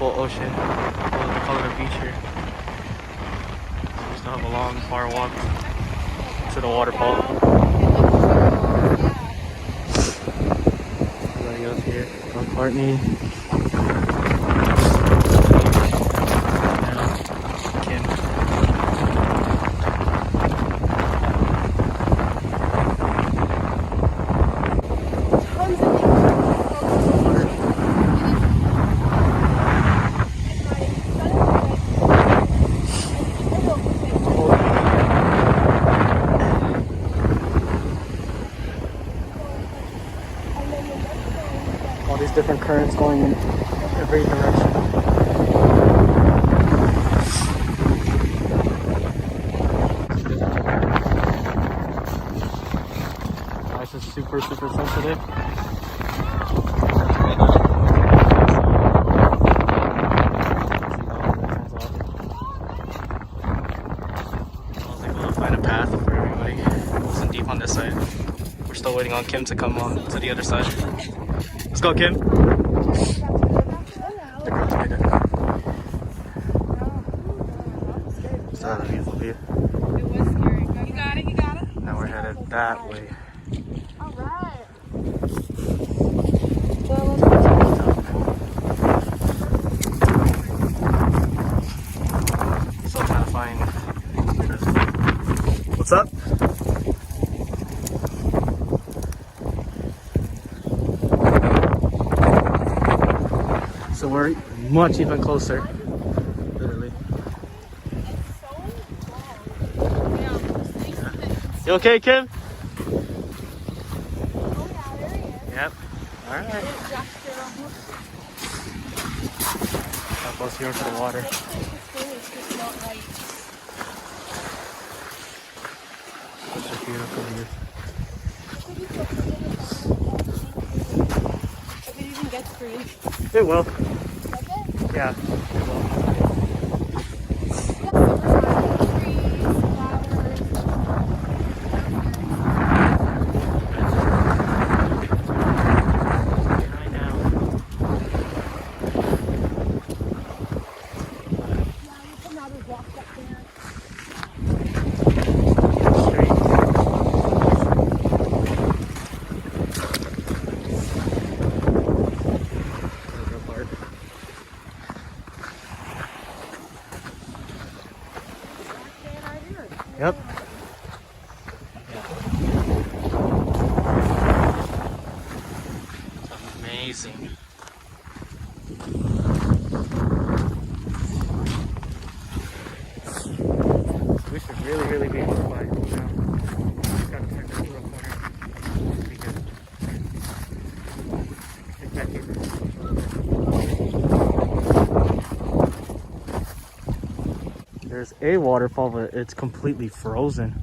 beautiful ocean. They call it a beach here. We still have a long, far walk to the waterfall. Everybody else here. Courtney. All these different currents going in every direction. Ice is super sensitive. Find a path for everybody. It wasn't deep on this side. We're still waiting on Kim to come on to the other side. Let's go, Kim. Is that a beautiful view? It was scary. You got it, you got it. Now we're headed that way. Alright. Still trying to find. What's up? So we're much even closer. Literally. You okay, Kim? Yep. Alright. How close you are to the water. Such a beautiful view. If it even gets green. It will. Okay. Yeah, it will. Yep. Amazing. We should really be nearby now. Just gotta turn this little corner. Be good. Get back here. There's a waterfall, but it's completely frozen.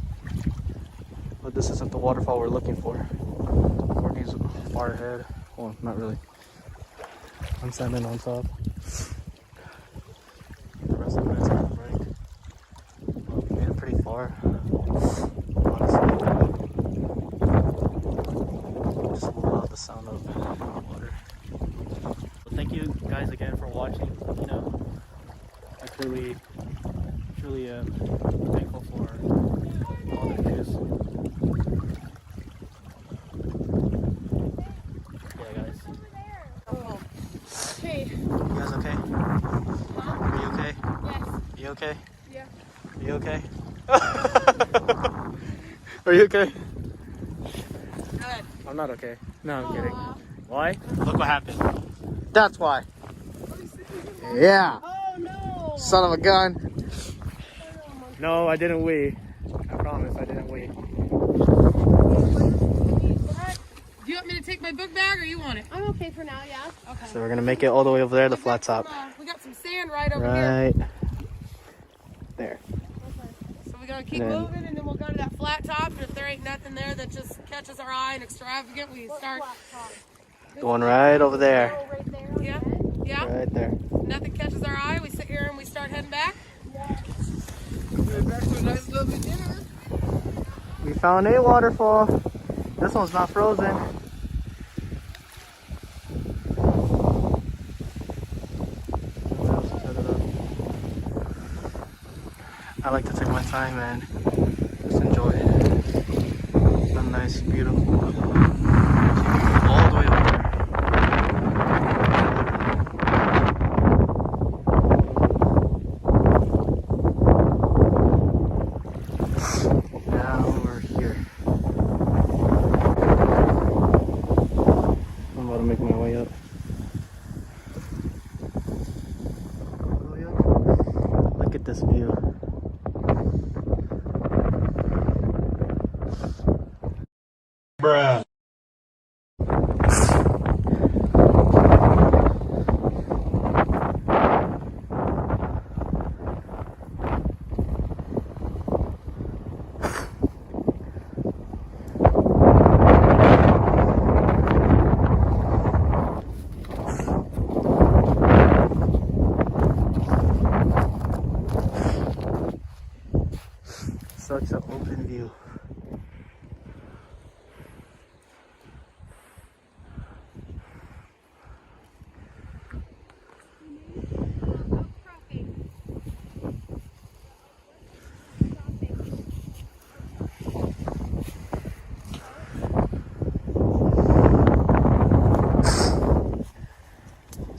But this isn't the waterfall we're looking for. Courtney's far ahead. Well, not really. I'm standing on top. The rest of it's on the right. Well, we made it pretty far. Honestly. Just love the sound of water. Well, thank you guys again for watching. You know, I truly thankful for all the views. Yeah, guys. Oh. Hey. You guys okay? Are you okay? Yes. You okay? Yeah. Are you okay? Are you okay? Good. I'm not okay. No, I'm kidding. Why? Look what happened. That's why. Yeah. Oh no. Son of a gun. No, I didn't wee. I promise I didn't wee. Do you want me to take my book bag or you want it? I'm okay for now, yeah. Okay. So we're gonna make it all the way over there, the flat top. We got some sand right over here. Right there. Okay. So we gotta keep moving and then we'll go to that flat top. And if there ain't nothing there that just catches our eye and extravagant, we start Going right over there. right there. Yeah. Yeah. Right there. Nothing catches our eye. We sit here and we start heading back. Back to a nice lovely dinner. We found a waterfall. This one's not frozen. time and just enjoy it. A nice, beautiful view all the way over there. Now we're here. I'm about to make my way up. Look at this view. Bruh. Such an open view.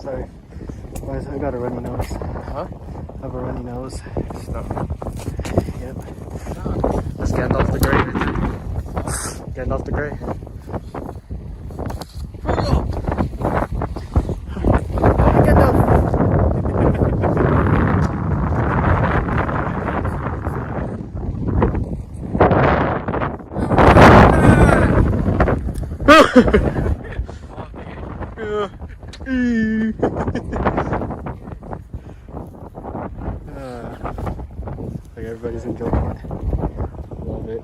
Sorry, guys, I got a runny nose. Huh? I have a runny nose. Stop. Yep. Let's get off the gray. Getting off the gray. Get like everybody's enjoying it. Love it.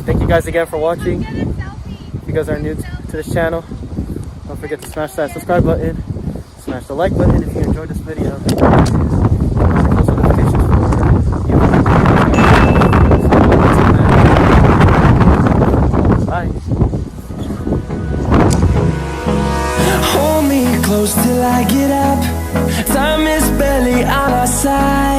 Thank you guys again for watching. If you guys are new to this channel, don't forget to smash that subscribe button, smash the like button if you enjoyed this video. Post notifications for you. Bye. Hold me close till I get up. Time is barely on our side.